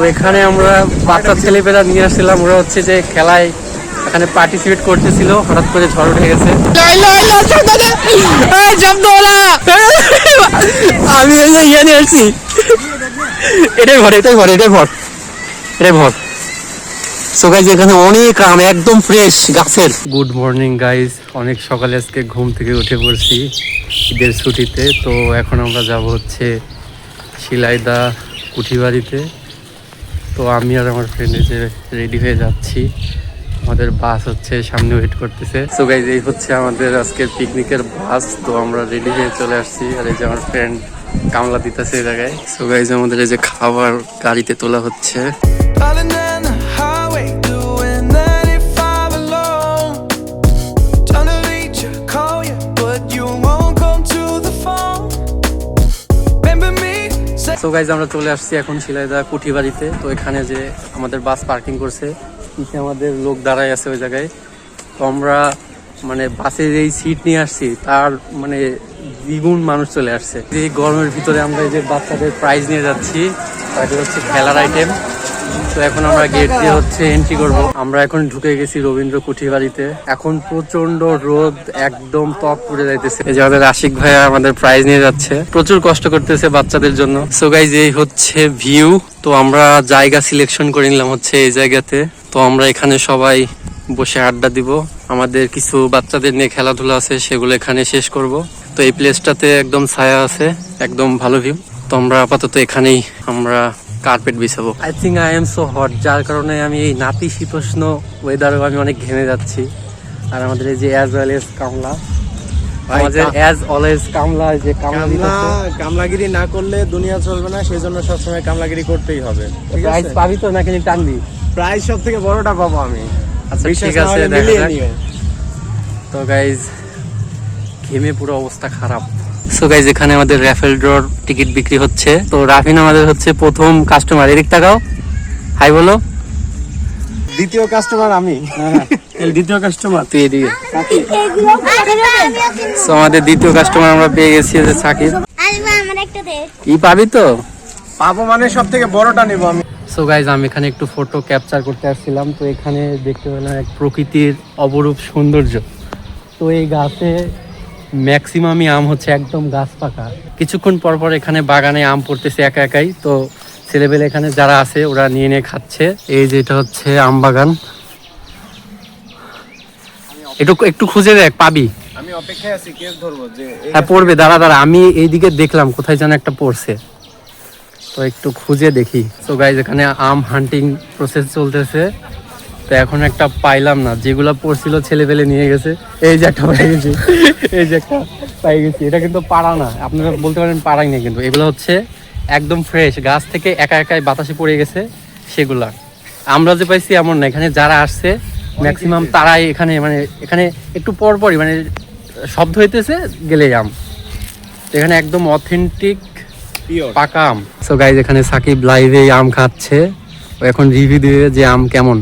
তো এখানে আমরা বাচ্চা ছেলেপেলা নিয়ে আসছিলাম, ওরা হচ্ছে যে খেলায় এখানে পার্টিসিপেট করতেছিল, হঠাৎ করে ঝড় উঠে গেছে। আমি ইয়ে নিয়ে আসছি, এটাই ভর এটাই ভর এটাই ভর এটাই ভর। সো গাইজ এখানে অনেক আম একদম ফ্রেশ গাছের। গুড মর্নিং গাইজ, অনেক সকালে আজকে ঘুম থেকে উঠে পড়ছি ঈদের ছুটিতে। তো এখন আমরা যাব হচ্ছে শিলাইদা কুঠিবাড়িতে। তো আমি আর আমার ফ্রেন্ডে যে রেডি হয়ে যাচ্ছি, আমাদের বাস হচ্ছে সামনে ওয়েট করতেছে। সো গাইজ এই হচ্ছে আমাদের আজকের পিকনিকের বাস। তো আমরা রেডি হয়ে চলে আসছি, আর এই যে আমার ফ্রেন্ড কামলা দিতেছে এই জায়গায়। সো গাইজ আমাদের এই যে খাবার গাড়িতে তোলা হচ্ছে। সো গাইজ আমরা চলে আসছি এখন শিলাইদা কুঠিবাড়িতে। তো এখানে যে আমাদের বাস পার্কিং করছে, নিচে আমাদের লোক দাঁড়ায় আছে ওই জায়গায়। তো আমরা মানে বাসের এই সিট নিয়ে আসছি, তার মানে দ্বিগুণ মানুষ চলে আসছে। এই গরমের ভিতরে আমরা এই যে বাচ্চাদের প্রাইজ নিয়ে যাচ্ছি, এটা হচ্ছে খেলার আইটেম। তো এখন আমরা গেট দিয়ে হচ্ছে এন্ট্রি করব। আমরা এখন ঢুকে গেছি রবীন্দ্র কুঠিবাড়িতে। এখন প্রচন্ড রোদ, একদম ত্বক পুড়ে যাইতেছে। এই যে আমাদের আশিক ভাইয়া আমাদের প্রাইজ নিয়ে যাচ্ছে, প্রচুর কষ্ট করতেছে বাচ্চাদের জন্য। সো গাইজ এই হচ্ছে ভিউ। তো আমরা জায়গা সিলেকশন করে নিলাম হচ্ছে এই জায়গাতে। তো আমরা এখানে সবাই বসে আড্ডা দিব, আমাদের কিছু বাচ্চাদের নিয়ে খেলাধুলা আছে সেগুলো এখানে শেষ করব। তো এই প্লেসটাতে একদম ছায়া আছে, একদম ভালো ভিউ। তো আমরা আপাতত এখানেই আমরা কার্পেট বিছাবো। I think I am so hot, যার কারণে আমি এই নাতিশীতোষ্ণ ওয়েদারেও আমি অনেক ঘেমে যাচ্ছি। আর আমাদের এই যে অ্যাজ ওয়েল এজ কামলা, আমাদের অ্যাজ অলওয়েজ কামলা, যে কামলাগিরি না করলে দুনিয়া চলবে না, সেই জন্য সবসময় কামলাগিরি করতেই হবে। প্রাইজ পাবি তো নাকি টানবি? প্রাইজ সব থেকে বড়টা পাবো আমি। আচ্ছা ঠিক আছে, দেখা যাক। তো গাইজ ঘেমে পুরো অবস্থা খারাপ। সো গাইজ এখানে আমাদের র্যাফেল ড্রর টিকিট বিক্রি হচ্ছে। তো রাফিন আমাদের হচ্ছে প্রথম কাস্টমার, এদিক তাকাও, হাই বলো। দ্বিতীয় কাস্টমার আমি। দ্বিতীয় কাস্টমার তুই এদিকে। সো আমাদের দ্বিতীয় কাস্টমার আমরা পেয়ে গেছি, সাকিব। কি পাবি তো? পাবো মানে সব থেকে বড়টা নিব আমি। সো গাইজ আমি এখানে একটু ফটো ক্যাপচার করতে আসছিলাম। তো এখানে দেখতে পেলাম এক প্রকৃতির অপরূপ সৌন্দর্য। তো এই গাছে ম্যাক্সিমামই আম হচ্ছে একদম গাছ পাকা। কিছুক্ষণ পর পর এখানে বাগানে আম পড়তেছে একা একাই। তো ছেলেবেলে এখানে যারা আছে ওরা নিয়ে নিয়ে খাচ্ছে। এই যে এটা হচ্ছে আম বাগান, একটু খুঁজে দেখ পাবি। আমি অপেক্ষায় আছি, কেস ধরবো যে হ্যাঁ পড়বে, দাঁড়া দাঁড়া, আমি এইদিকে দেখলাম কোথায় যেন একটা পড়ছে, তো একটু খুঁজে দেখি। তো গাইজ এখানে আম হান্টিং প্রসেস চলতেছে। তো এখন একটা পাইলাম না, যেগুলো পড়ছিল ছেলেপেলে নিয়ে গেছে। এই যে একটা পাই গেছি, এই যে একটা পাই গেছি। এটা কিন্তু পাড়া না, আপনারা বলতে পারেন পাড়াই না, কিন্তু এগুলো হচ্ছে একদম ফ্রেশ গাছ থেকে একা একাই বাতাসে পড়ে গেছে সেগুলা। আমরা যে পাইছি এমন না, এখানে যারা আসছে ম্যাক্সিমাম তারাই এখানে মানে এখানে একটু পরপরই মানে শব্দ হইতেছে গেলেই আম। এখানে একদম অথেন্টিক পাকা আম। সো গাইজ এখানে সাকিব লাইভে আম খাচ্ছে, ও এখন রিভিউ দিবে যে আম কেমন।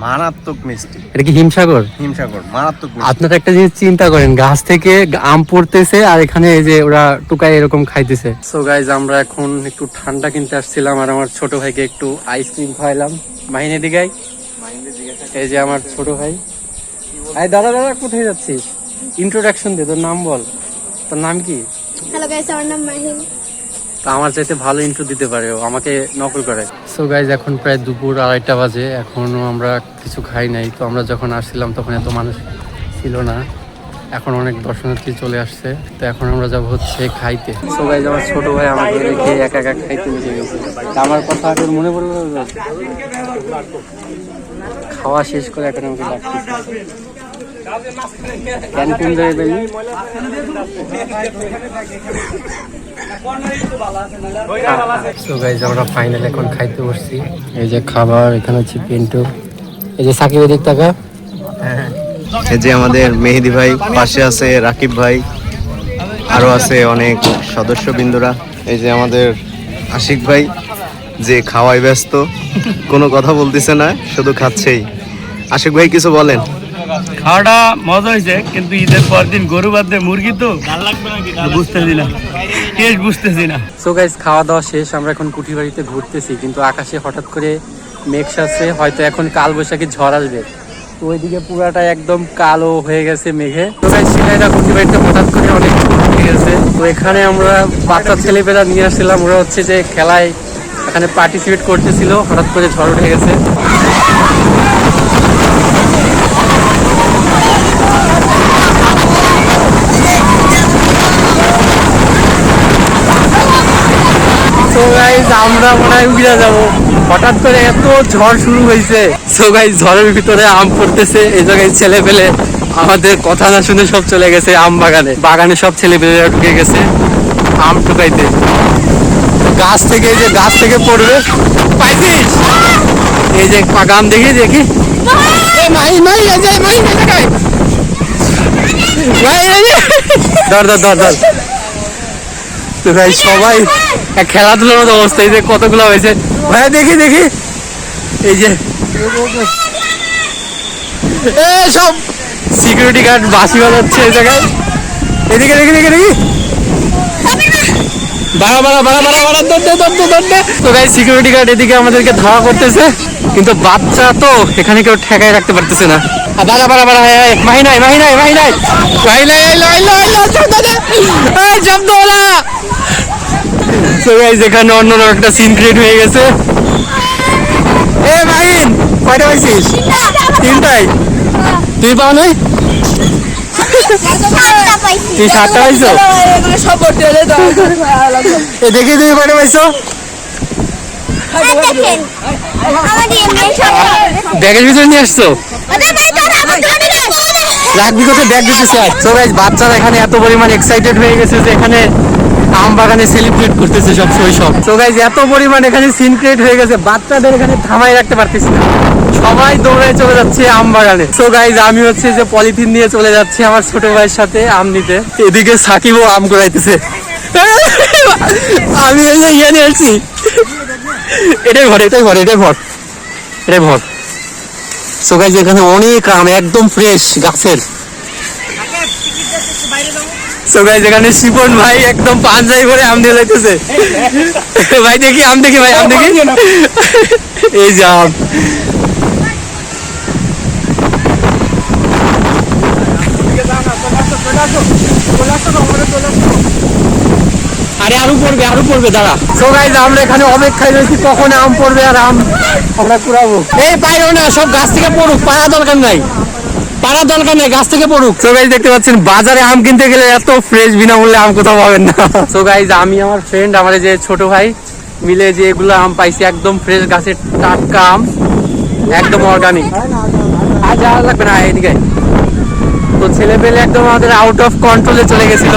মারাত্মক মিষ্টি। এটা কি হিমসাগর? হিমসাগর মারাত্মক মিষ্টি। আপনারা একটা জিনিস চিন্তা করেন, গাছ থেকে আম পড়তেছে আর এখানে এই যে ওরা টুকাই এরকম খাইতেছে। সো গাইজ আমরা এখন একটু ঠান্ডা কিনতে আসছিলাম, আর আমার ছোট ভাইকে একটু আইসক্রিম খাওয়াইলাম। মাহিনের দিকে এই যে আমার ছোট ভাই। আই দাদা দাদা কোথায় যাচ্ছিস? ইন্ট্রোডাকশন দে, তোর নাম বল, তোর নাম কি? হ্যালো গাইস, আমার নাম মাহিন। তো আমার চাইতে ভালো ইন্ট্রো দিতে পারে, ও আমাকে নকল করে। সো গাইজ এখন প্রায় দুপুর 2:30 বাজে, এখনো আমরা কিছু খাই নাই। তো আমরা যখন আসছিলাম তখন এত মানুষ ছিল না, এখন অনেক দর্শনার্থী চলে আসছে। তো এখন আমরা যাবো হচ্ছে খাইতে। সো গাইজ আমার ছোট ভাই আমাকে রেখে একা একা খাইতে নিয়ে গেছে। আমার কথা এখন মনে পড়লো, খাওয়া শেষ করে এখন আমাকে ডাকতেছে। ক্যান্টিন যাই ভাই। সো গাইজ আমরা ফাইনাল এখন খাইতে বসছি। এই যে খাবার, এখানে হচ্ছে পিন্টু, এই যে সাকিব এদিক টাকা, এই যে আমাদের মেহেদি ভাই, পাশে আছে রাকিব ভাই, আরো আছে অনেক সদস্যবৃন্দরা। এই যে আমাদের আশিক ভাই যে খাওয়ায় ব্যস্ত, কোনো কথা বলতেছে না, শুধু খাচ্ছেই। আশিক ভাই কিছু বলেন। খাওয়াটা মজা হয়েছে, কিন্তু ঈদের পর দিন গরু বাদ দিয়ে মুরগি তো বুঝতেছি না, টেস্ট বুঝতেছি না। সো গাইস, খাওয়া দাওয়া শেষ, আমরা এখন কুঠিবাড়িতে ঘুরতেছি, কিন্তু আকাশে হঠাৎ করে মেঘ সাজছে, হয়তো এখন কাল বৈশাখী ঝড় আসবে। তো ওইদিকে পুরাটা একদম কালো হয়ে গেছে মেঘে। তো গাইস, সিলাইদা কুঠিবাড়িতে হঠাৎ করে অনেক ঝড় উঠে গেছে। তো এখানে আমরা বাচ্চা ছেলেপেলা নিয়ে আসছিলাম, ওরা হচ্ছে যে খেলায় এখানে পার্টিসিপেট করতেছিল, হঠাৎ করে ঝড় উঠে গেছে। সো গাইস, আমরা মনে হয় উড়ে যাবো, হঠাৎ করে এত ঝড় শুরু হয়েছে। সো গাইস, ঝড়ের ভিতরে আম পড়তেছে, এই জায়গায় ছেলে পেলে আমাদের কথা না শুনে সব চলে গেছে আম বাগানে। বাগানে সব ছেলে পেলেরা ঢুকে গেছে আম ঠুকাইতে। গাছ থেকে, এই যে গাছ থেকে পড়বে, পাইছিস? এই যে পাকা আম দেখি দেখি, ধর ধর ধর ধর। তো ভাই সবাই খেলাধুলার মতো অবস্থা, এই যে কতগুলো হয়েছে ভাই, দেখি দেখি, এই যে সব সিকিউরিটি গার্ড বাঁশি বাজাচ্ছে এই জায়গায়। এদিকে দেখি দেখি দেখি, বাড়া বাড়া বাড়া বাড়া বাড়া, দৌড়তে দৌড়তে দৌড়তে। তো ভাই সিকিউরিটি গার্ড এদিকে আমাদেরকে ধাওয়া করতেছে, কিন্তু বাচ্চা তো এখানে কেউ ঠেকায় রাখতে পারতেছে না। বাড়া বাড়া বাড়া, মাহি নাই মাহি নাই মাহি নাই মাহি নাই, শব্দ ওরা। তো গাইস, এখানে অন্যরকম একটা সিন ক্রিয়েট হয়ে গেছে। এ মাহিন, কয়টা পাইছিস? তিনটাই। তুই পাও নাই? তুই 7টা পাইছো? এ দেখি তুমি কয়টা পাইছো? ব্যাগের ভিতরে নিয়ে আসছো? রাখবি কোথায়? ব্যাগ দিতে স্যার। সো গাইস, বাচ্চারা এখানে এত পরিমাণ এক্সাইটেড হয়ে গেছে যে এখানে আম বাগানে সেলিব্রেট করতেছে সব শৈশব। সো গাইস, এত পরিমাণ এখানে সিন ক্রিয়েট হয়ে গেছে, বাচ্চাদের এখানে থামাই রাখতে পারতেছি না, সবাই দৌড়ে চলে যাচ্ছে আম বাগানে। সো গাইস, আমি হচ্ছে যে পলিথিন নিয়ে চলে যাচ্ছি আমার ছোট ভাইয়ের সাথে আম নিতে। এদিকে সাকিবও আম কুড়াইতেছে, আমি এই যে ইয়ে নিয়ে আসছি। এটাই ভর, এটাই ভর, এটাই ভর, এটাই ভর। সো গাইস, এখানে অনেক আম, একদম ফ্রেশ গাছের। সো গাইস, এখানে শিপন ভাই একদম পাঞ্জাবি করে আম দিয়ে যাইতেছে। ভাই দেখি আম, দেখি ভাই আম দেখি, এই যে আম। আরে আরো পড়বে, আরো পড়বে, দাঁড়া। সো গাইস, আমরা এখানে অপেক্ষায় রয়েছি কখন আম পড়বে আর আম আমরা কুড়াবো। এই পাইরো না, সব গাছ থেকে পড়ুক, পাড়া দরকার নাই, পাড়া দরকার নেই, গাছ থেকে পড়ুক। সো গাইস, দেখতে পাচ্ছেন বাজারে আম কিনতে গেলে এত ফ্রেশ বিনামূল্যে আম কোথাও পাবেন না। সো গাইস, আমি আমার ফ্রেন্ড, আমার যে ছোট ভাই মিলে যে এগুলো আম পাইছি, একদম ফ্রেশ গাছের টাটকা আম, একদম অর্গানিক। আর যাওয়া লাগবে না এদিকে। তো ছেলে পেলে একদম আমাদের আউট অফ কন্ট্রোলে চলে গেছিল,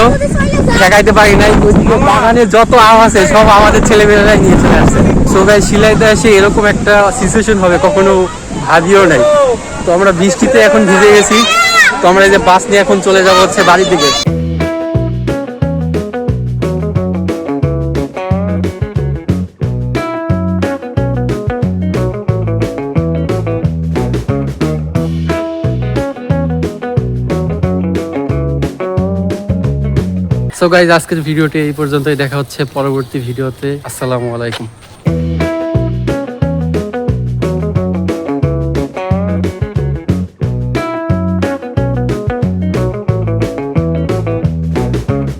দেখাইতে পারি নাই। ওইদিকে বাগানে যত আম আছে সব আমাদের ছেলে পেলেরাই নিয়ে চলে আসছে। সো গাইস, সিলাইতে এসে এরকম একটা সিচুয়েশন হবে কখনো ভাবিও নাই। তো আমরা বৃষ্টিতে এখন ভিজে গেছি, তো আমরা এই যে বাস নিয়ে এখন চলে যাবো হচ্ছে বাড়ির দিকে। সো গাইস, আজকের ভিডিওটি এই পর্যন্তই, দেখা হচ্ছে পরবর্তী ভিডিওতে। আসসালামু আলাইকুম।